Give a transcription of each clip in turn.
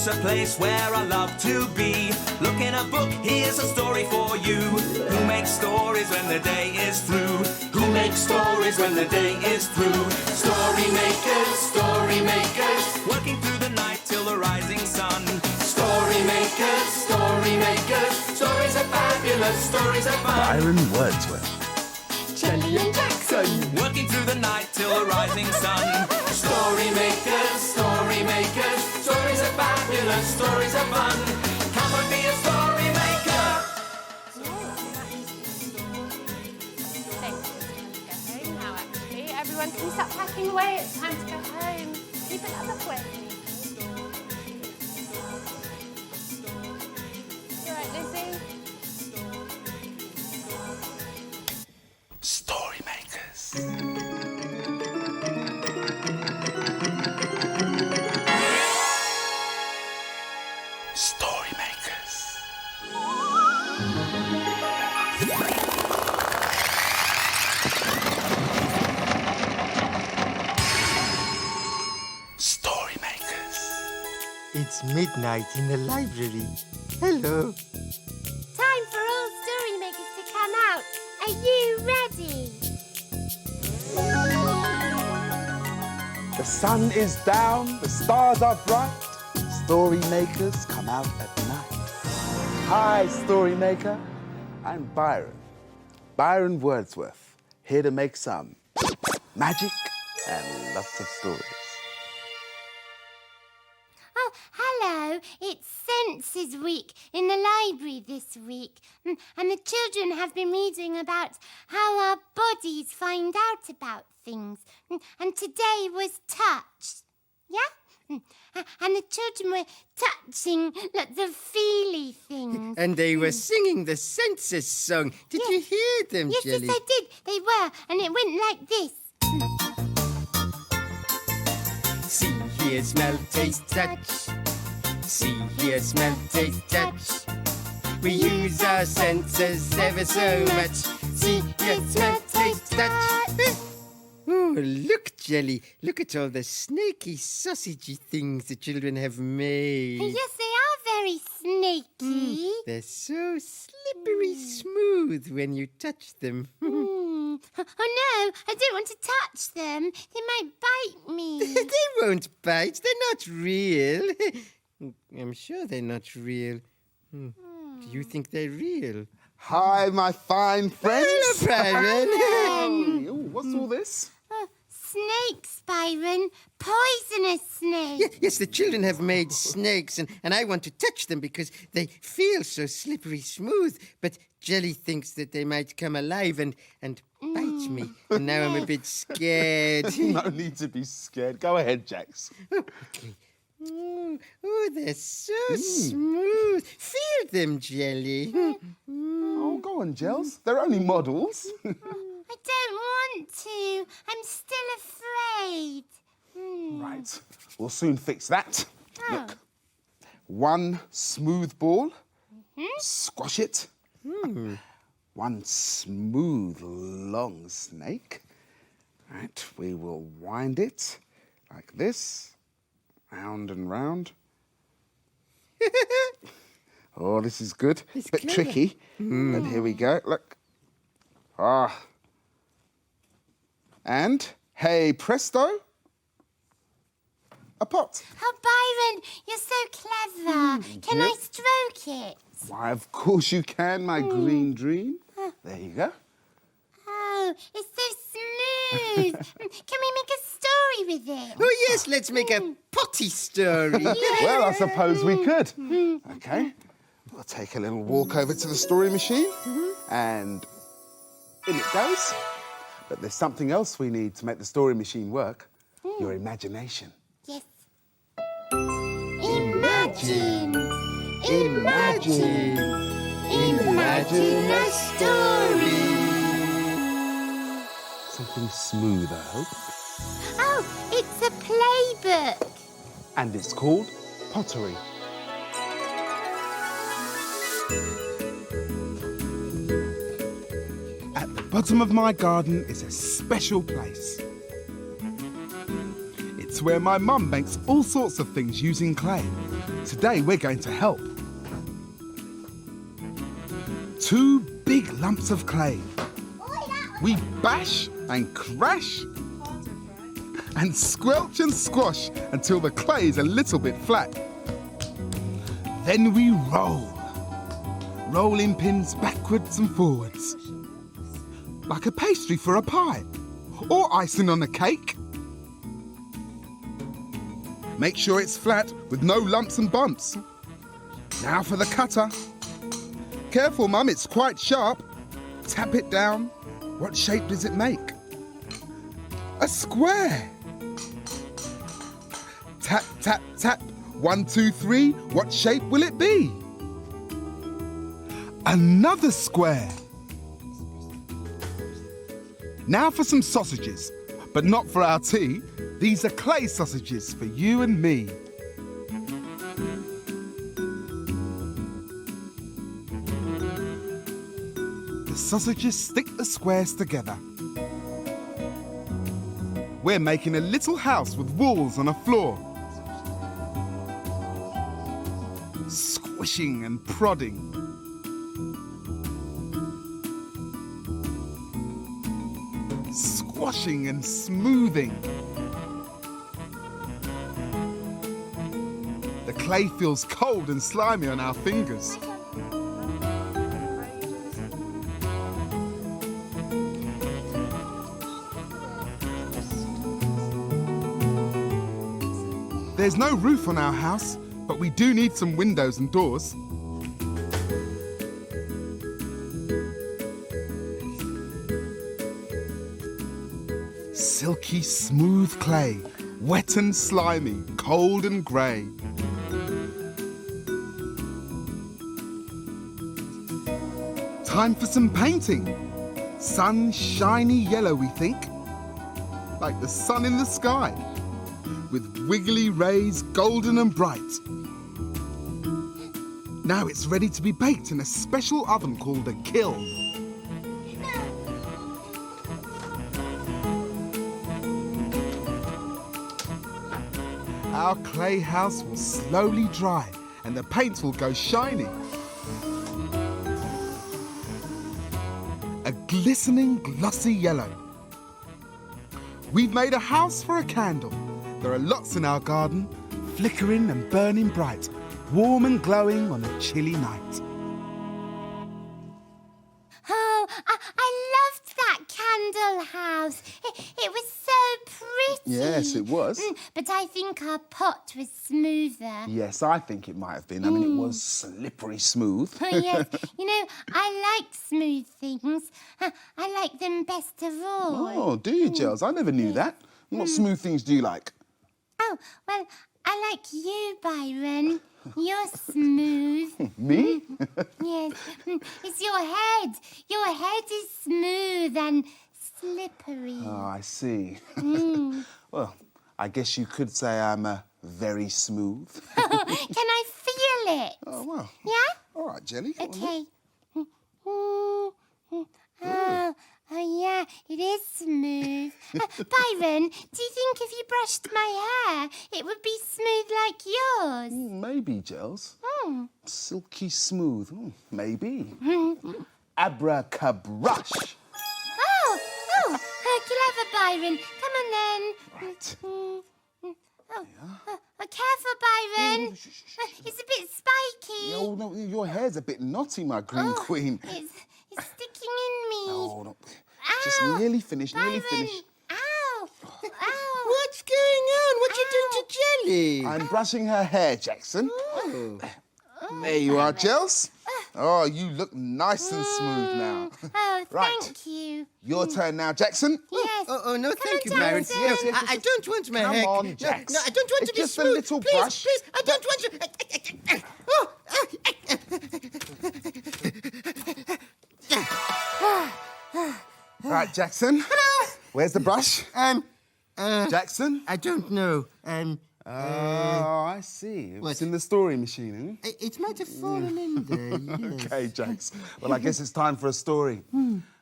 It's a place where I love to be. Look in a book, here's a story for you. Who makes stories when the day is through? Who makes stories when the day is through? Story makers, working through the night till the rising sun. Story makers, stories are fabulous, stories are fun. Byron Wordsworth. Jelly and Jackson, working through the night till the rising sun. Story makers, stories are fabulous, stories are fun. Come and be a story maker. Now, actually, everyone can start packing away. It's time to go home. Keep it up quick. You all right, Lizzie? Story makers. Story makers. Story makers. It's midnight in the library. Hello. Time for all story makers to come out. Are you ready? The sun is down, the stars are bright. Story makers come out at night. Hi, story maker. I'm Byron Wordsworth, here to make some magic and lots of stories. Oh, hello. It's Senses Week in the library this week. And the children have been reading about how our bodies find out about things. And today was touch. Yeah? And the children were touching lots of feely things. And they were singing the census song. Did you hear them, Yes, Jelly? yes, I did. They were. And it went like this. See, hear, smell, taste, touch. See, hear, smell, taste, touch. We use our senses ever so much. See, hear, smell, taste, touch. Oh, look, Jelly. Look at all the snaky, sausagey things the children have made. Yes, they are very snaky. They're so slippery smooth when you touch them. Oh, no, I don't want to touch them. They might bite me. They won't bite. They're not real. I'm sure they're not real. Do you think they're real? Hi, my fine friends. Hello, Byron. Oh, what's all this? Snakes, Byron. Poisonous snakes. Yes, the children have made snakes, and I want to touch them because they feel so slippery smooth. But Jelly thinks that they might come alive and bite me. And now I'm a bit scared. No need to be scared. Go ahead, Jax. Okay. Oh, they're so smooth. Feel them, Jelly. Oh, go on, Gels. They're only models. I don't want to. I'm still afraid. Right. We'll soon fix that. Look. One smooth ball. Squash it. One smooth, long snake. Right. We will wind it like this. Round and round. Oh, this is good. It's Bit clever. tricky. But here we go. Look. Ah. And, hey, presto, a pot. Oh, Byron, you're so clever. Can I stroke it? Why, of course you can, my green dream. There you go. Oh, it's so smooth. Can we make a story with it? Oh, yes, let's make a potty story. Well, I suppose we could. Okay, we'll take a little walk over to the story machine and in it goes. But there's something else we need to make the story machine work. Your imagination. Yes. Imagine. Imagine. Imagine a story. Something smooth, I hope. Oh, it's a playbook. And it's called Pottery. At the bottom of my garden is a special place. It's where my mum makes all sorts of things using clay. Today we're going to help. 2 big lumps of clay. We bash and crash and squelch and squash until the clay is a little bit flat. Then we roll. Rolling pins backwards and forwards. Like a pastry for a pie or icing on a cake. Make sure it's flat with no lumps and bumps. Now for the cutter. Careful, Mum, it's quite sharp. Tap it down. What shape does it make? A square. Tap, tap, tap. 1, 2, 3. What shape will it be? Another square. Now for some sausages, but not for our tea. These are clay sausages for you and me. The sausages stick the squares together. We're making a little house with walls and a floor. Squishing and prodding. Squashing and smoothing. The clay feels cold and slimy on our fingers. There's no roof on our house, but we do need some windows and doors. Silky, smooth clay, wet and slimy, cold and grey. Time for some painting. Sun shiny yellow, we think, like the sun in the sky, with wiggly rays, golden and bright. Now it's ready to be baked in a special oven called a kiln. Our clay house will slowly dry and the paint will go shiny. A glistening, glossy yellow. We've made a house for a candle. There are lots in our garden, flickering and burning bright, warm and glowing on a chilly night. Oh, I loved that candle house. It was so pretty. Yes, it was. But I think our pot was smoother. Yes, I think it might have been. I mean, it was slippery smooth. Oh, yes. You know, I like smooth things. I like them best of all. Oh, do you, Gels? I never knew that. What smooth things do you like? Oh, well, I like you, Byron. You're smooth. Me? Yes. It's your head. Your head is smooth and slippery. Oh, I see. Well, I guess you could say I'm very smooth. Can I feel it? Oh, well. Yeah? All right, Jelly. go on then. Okay. Oh, yeah, it is smooth. Byron, do you think if you brushed my hair, it would be smooth like yours? Maybe, Gels. Silky smooth. Maybe. Abracabrush. Oh, clever, Byron. Come on, then. Right. Careful, Byron. It's a bit spiky. Oh, no, your hair's a bit knotty, my green queen. It's sticking in me. Oh, no. Ow, Just nearly finished, Byron. nearly finished. Ow. Ow. What's going on? What you doing to Jelly? I'm brushing her hair, Jackson. Oh. There you are, Gels. Oh, you look nice and smooth now. Oh, Right. thank you. Your turn now, Jackson. Yes. Oh, no, thank you, on, Byron. Jackson. Yes, I don't want my Come hair. on, Jax. No, I don't want It's to be just a smooth. little Please, brush. please, I don't want to. Right, Jackson. Where's the brush? Jackson? I don't know. Oh, I see. It's in the story machine, It might have fallen in there. Yes. Okay, Jax. Well, I guess it's time for a story.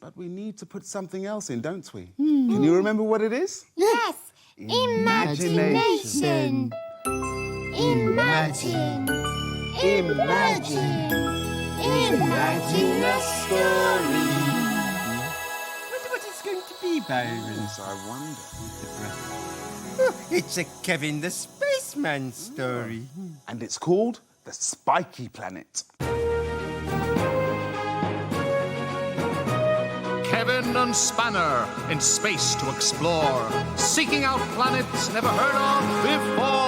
But we need to put something else in, don't we? Can you remember what it is? Yes. Imagination. Imagination. Imagine. Imagine. Imagine a story. Wonder what it's going to be, Byron. Yes, I wonder. It's a Kevin the Spaceman story. And it's called The Spiky Planet. Kevin and Spanner in space to explore, seeking out planets never heard of before.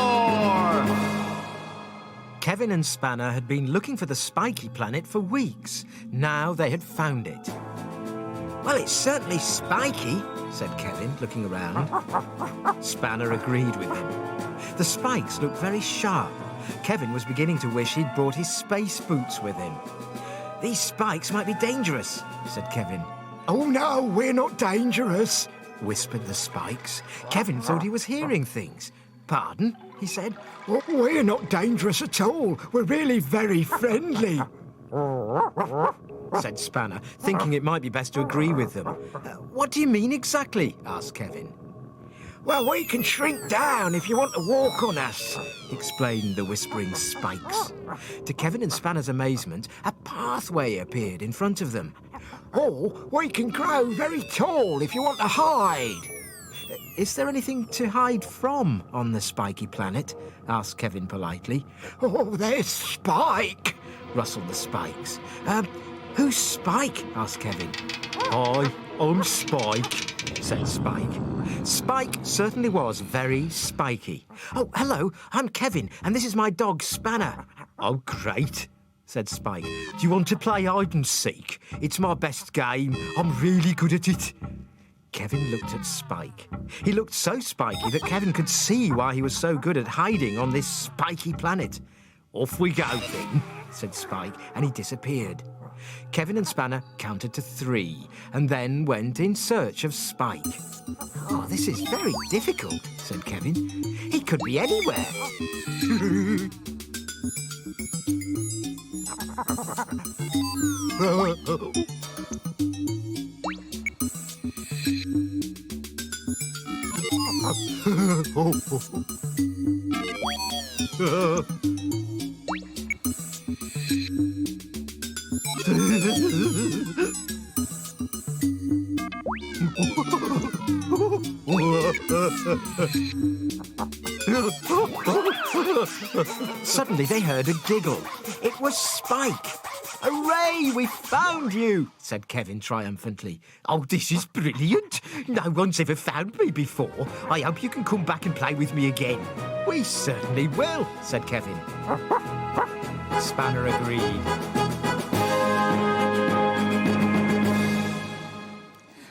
Kevin and Spanner had been looking for the Spiky Planet for weeks. Now they had found it. Well, it's certainly spiky, said Kevin, looking around. Spanner agreed with him. The spikes looked very sharp. Kevin was beginning to wish he'd brought his space boots with him. These spikes might be dangerous, said Kevin. Oh, no, we're not dangerous, whispered the spikes. Kevin thought he was hearing things. Pardon? He said. Well, we're not dangerous at all. We're really very friendly, said Spanner, thinking it might be best to agree with them. What do you mean exactly? Asked Kevin. Well, we can shrink down if you want to walk on us, explained the whispering spikes. To Kevin and Spanner's amazement, a pathway appeared in front of them. Or we can grow very tall if you want to hide. Is there anything to hide from on the Spiky Planet? Asked Kevin politely. Oh, there's Spike, rustled the spikes. Who's Spike? Asked Kevin. I'm Spike, said Spike. Spike certainly was very spiky. Oh, hello, I'm Kevin, and this is my dog, Spanner. Oh, great, said Spike. Do you want to play hide and seek? It's my best game. I'm really good at it. Kevin looked at Spike. He looked so spiky that Kevin could see why he was so good at hiding on this spiky planet. Off we go, then, said Spike, and he disappeared. Kevin and Spanner counted to 3 and then went in search of Spike. Oh, this is very difficult, said Kevin. He could be anywhere. Suddenly they heard a giggle. It was Spike. Hooray, we found you, said Kevin triumphantly. Oh, this is brilliant. No one's ever found me before. I hope you can come back and play with me again. We certainly will, said Kevin. Spanner agreed.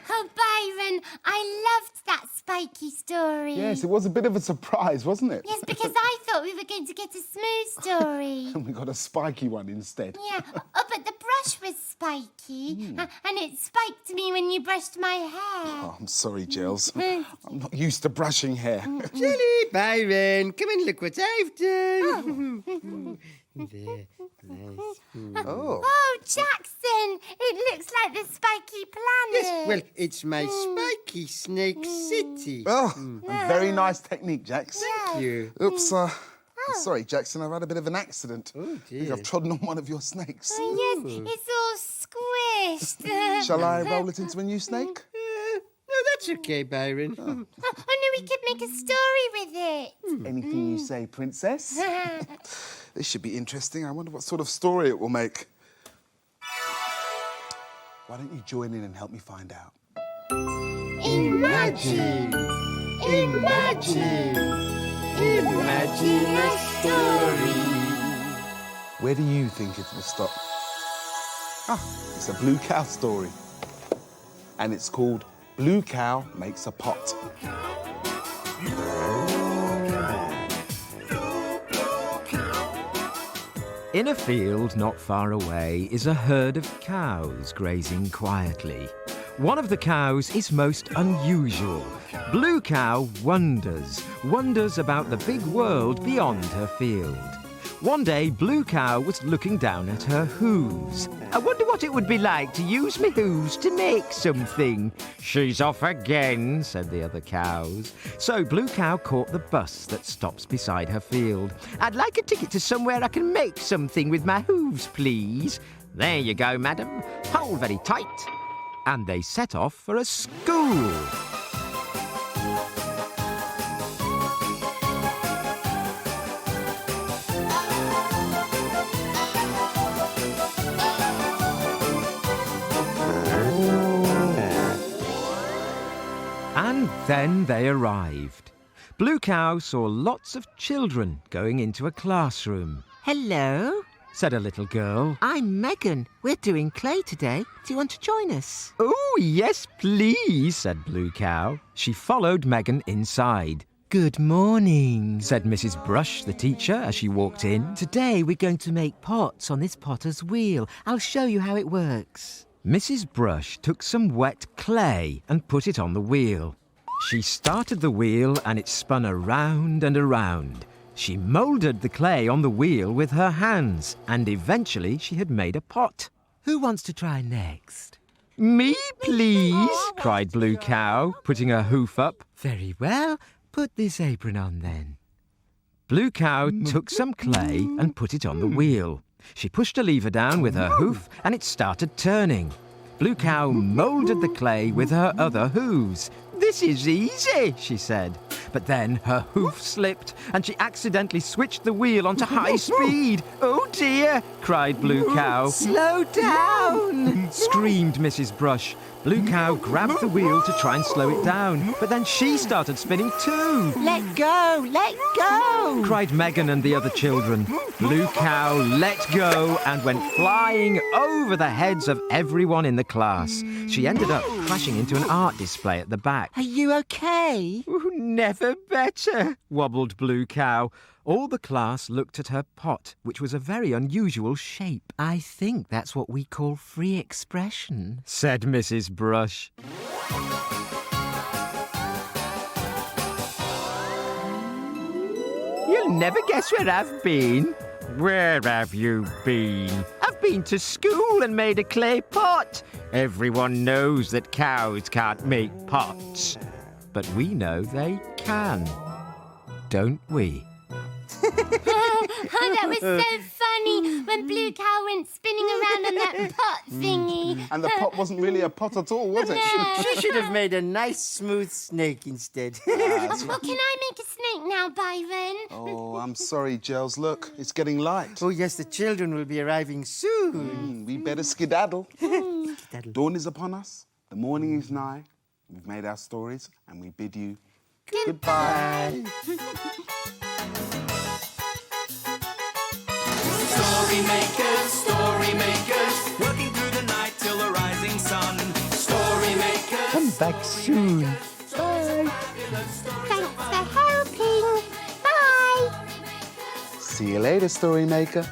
Oh, Byron, I loved that spiky story. Yes, it was a bit of a surprise, wasn't it? Yes, because I thought we were going to get a smooth story. And we got a spiky one instead. Yeah. Oh, but the brush was spiky. And it spiked me when you brushed my hair. Oh, I'm sorry, Gills. I'm not used to brushing hair. Jelly, Byron, come and look what I've done. There, nice. Oh, Jackson, it looks like the spiky planet. Yes, well, it's my spiky snake city. Oh, a very nice technique, Jax. Yeah. You. Oops, sorry, Jackson, I've had a bit of an accident. Oh, I dear. think I've trodden on one of your snakes. Oh, yes, it's all squished. Shall I roll it into a new snake? No, that's okay, Byron. Oh, no, we could make a story with it. Anything you say, Princess. This should be interesting. I wonder what sort of story it will make. Why don't you join in and help me find out? Imagine. Imagine. Imagine a story. Where do you think it will stop? It's a blue cow story. And it's called Blue Cow Makes a Pot. In a field not far away is a herd of cows grazing quietly. One of the cows is most unusual. Blue Cow wonders about the big world beyond her field. One day, Blue Cow was looking down at her hooves. I wonder what it would be like to use my hooves to make something. She's off again, said the other cows. So Blue Cow caught the bus that stops beside her field. I'd like a ticket to somewhere I can make something with my hooves, please. There you go, madam. Hold very tight. And they set off for a school. And then they arrived. Blue Cow saw lots of children going into a classroom. Hello, Said a little girl. I'm Megan. We're doing clay today. Do you want to join us? Oh, yes, please, said Blue Cow. She followed Megan inside. Good morning, Said Mrs. Brush, the teacher, as she walked in. Today we're going to make pots on this potter's wheel. I'll show you how it works. Mrs. Brush took some wet clay and put it on the wheel. She started the wheel and it spun around and around. She moulded the clay on the wheel with her hands, and eventually she had made a pot. Who wants to try next? Me, please, cried Blue Cow, putting her hoof up. Very well. Put this apron on then. Blue Cow took some clay and put it on the wheel. She pushed a lever down with her hoof and it started turning. Blue Cow moulded the clay with her other hooves. This is easy, she said. But then her hoof slipped and she accidentally switched the wheel onto high speed. Oh dear, cried Blue Cow. Slow down! Screamed Mrs. Brush. Blue Cow grabbed the wheel to try and slow it down, but then she started spinning too. Let go! Let go! Cried Megan and the other children. Blue Cow let go and went flying over the heads of everyone in the class. She ended up crashing into an art display at the back. Are you okay? Ooh, never better, wobbled Blue Cow. All the class looked at her pot, which was a very unusual shape. I think that's what we call free expression, said Mrs. Brush. You'll never guess where I've been. Where have you been? I've been to school and made a clay pot. Everyone knows that cows can't make pots. But we know they can. Don't we? Oh, that was so funny when Blue Cow went spinning around on that pot thingy. And the pot wasn't really a pot at all, was it? She should have made a nice smooth snake instead. Well, can I make a snake now, Byron? Oh, I'm sorry, Gels. Look, it's getting light. Oh, yes, the children will be arriving soon. We better skedaddle. Dawn is upon us. The morning is nigh. We've made our stories and we bid you goodbye. Story makers, working through the night till the rising sun. Story makers, Come back soon. Bye. Thanks for helping. Bye. See you later, Story Maker.